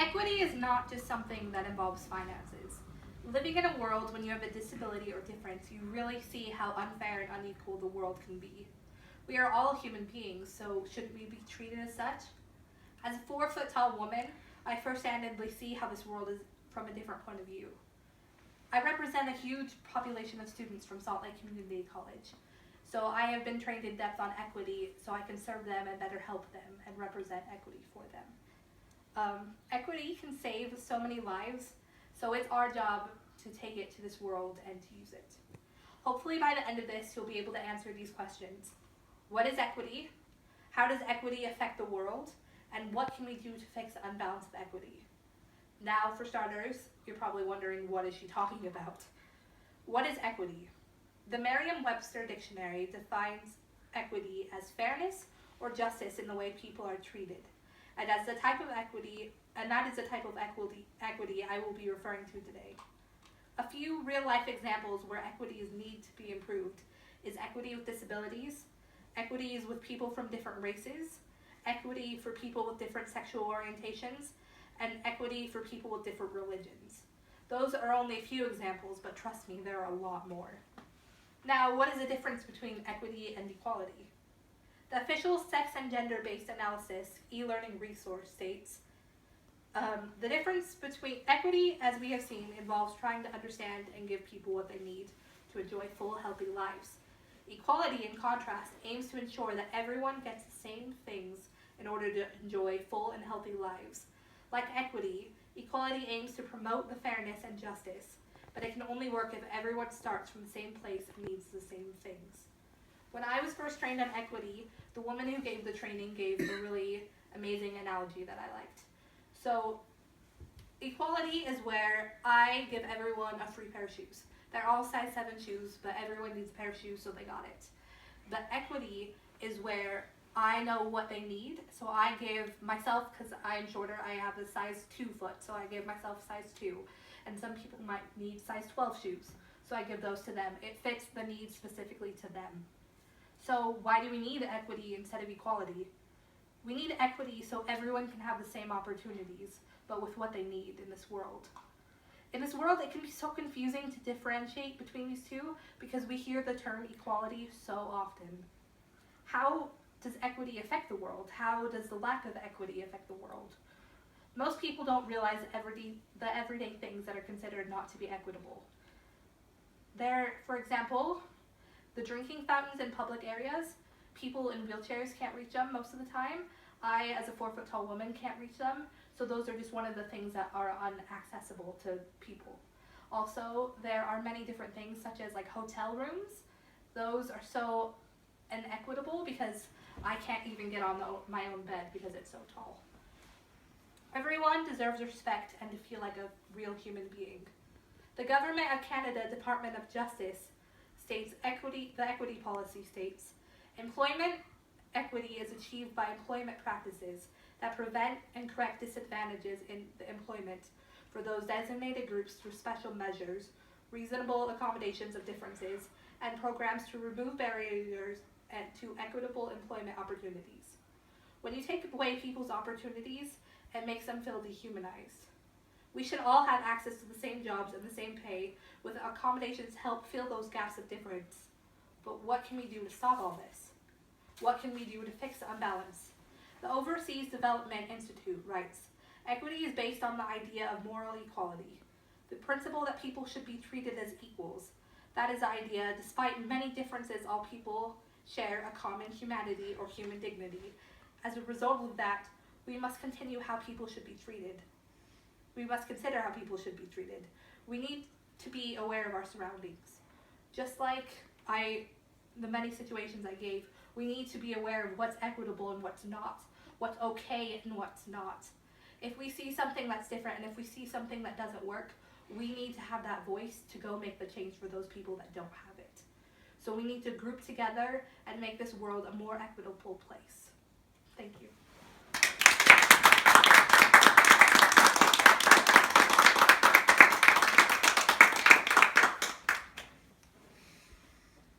Equity is not just something that involves finances. Living in a world when you have a disability or difference, you really see how unfair and unequal the world can be. We are all human beings, so shouldn't we be treated as such? As a 4 foot tall woman, I first-handedly see how this world is from a different point of view. I represent a huge population of students from Salt Lake Community College, so I have been trained in depth on equity so I can serve them and better help them and represent equity for them. Equity can save so many lives, so it's our job to take it to this world and to use it. Hopefully by the end of this, you'll be able to answer these questions. What is equity? How does equity affect the world? And what can we do to fix the unbalance of equity? Now, for starters, you're probably wondering, what is she talking about? What is equity? The Merriam-Webster dictionary defines equity as fairness or justice in the way people are treated. And that is the type of equity I will be referring to today. A few real-life examples where equities need to be improved is equity with disabilities, equities with people from different races, equity for people with different sexual orientations, and equity for people with different religions. Those are only a few examples, but trust me, there are a lot more. Now, what is the difference between equity and equality? The official sex and gender-based analysis e-learning resource states, the difference between equity, as we have seen, involves trying to understand and give people what they need to enjoy full, healthy lives. Equality, in contrast, aims to ensure that everyone gets the same things in order to enjoy full and healthy lives. Like equity, equality aims to promote the fairness and justice, but it can only work if everyone starts from the same place and needs the same things. When I was first trained on equity, the woman who gave the training gave a really amazing analogy that I liked. So, equality is where I give everyone a free pair of shoes. They're all size 7 shoes, but everyone needs a pair of shoes, so they got it. But equity is where I know what they need, so I give myself, because I'm shorter, I have a size 2 foot, so I give myself size 2. And some people might need size 12 shoes, so I give those to them. It fits the needs specifically to them. So why do we need equity instead of equality? We need equity so everyone can have the same opportunities, but with what they need in this world. In this world, it can be so confusing to differentiate between these two because we hear the term equality so often. How does equity affect the world? How does the lack of equity affect the world? Most people don't realize the everyday things that are considered not to be equitable. For example, the drinking fountains in public areas, people in wheelchairs can't reach them most of the time. I, as a 4 foot tall woman, can't reach them. So those are just one of the things that are inaccessible to people. Also, there are many different things such as like hotel rooms. Those are so inequitable because I can't even get on my own bed because it's so tall. Everyone deserves respect and to feel like a real human being. The Government of Canada Department of Justice states the equity policy states, employment equity is achieved by employment practices that prevent and correct disadvantages in the employment for those designated groups through special measures, reasonable accommodations of differences, and programs to remove barriers and to equitable employment opportunities. When you take away people's opportunities, it makes them feel dehumanized. We should all have access to the same jobs and the same pay, with accommodations to help fill those gaps of difference. But what can we do to stop all this? What can we do to fix the unbalance? The Overseas Development Institute writes, equity is based on the idea of moral equality, the principle that people should be treated as equals. That is the idea, despite many differences, all people share a common humanity or human dignity. As a result of that, we must continue how people should be treated. We must consider how people should be treated. We need to be aware of our surroundings. Just like the many situations I gave, we need to be aware of what's equitable and what's not, what's okay and what's not. If we see something that's different and if we see something that doesn't work, we need to have that voice to go make the change for those people that don't have it. So we need to group together and make this world a more equitable place. Thank you.